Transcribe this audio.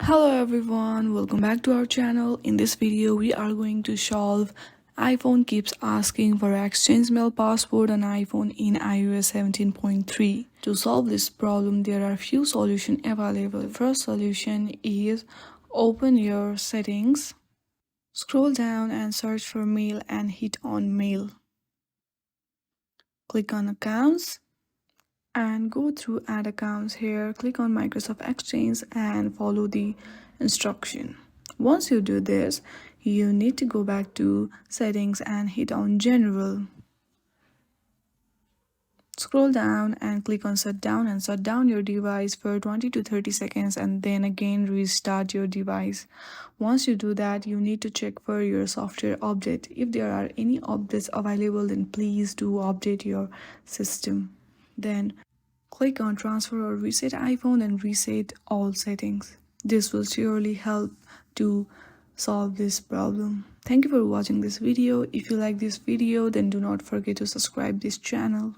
Hello everyone, welcome back to our channel. In this video we are going to solve iPhone keeps asking for exchange mail password on iPhone in iOS 17.3. To solve this problem there are few solutions available. First solution is open your settings, scroll down and search for mail and hit on mail. Click on accounts and go through add accounts. Here click on Microsoft Exchange and follow the instruction. Once you do this, you need to go back to settings and hit on general. Scroll down and click on shutdown and shut down your device for 20 to 30 seconds and then again restart your device. Once you do that, you need to check for your software update. If there are any updates available, then please do update your system. Then click on transfer or reset iPhone and reset all settings. This will surely help to solve this problem. Thank you for watching this video. If you like this video, then do not forget to subscribe this channel.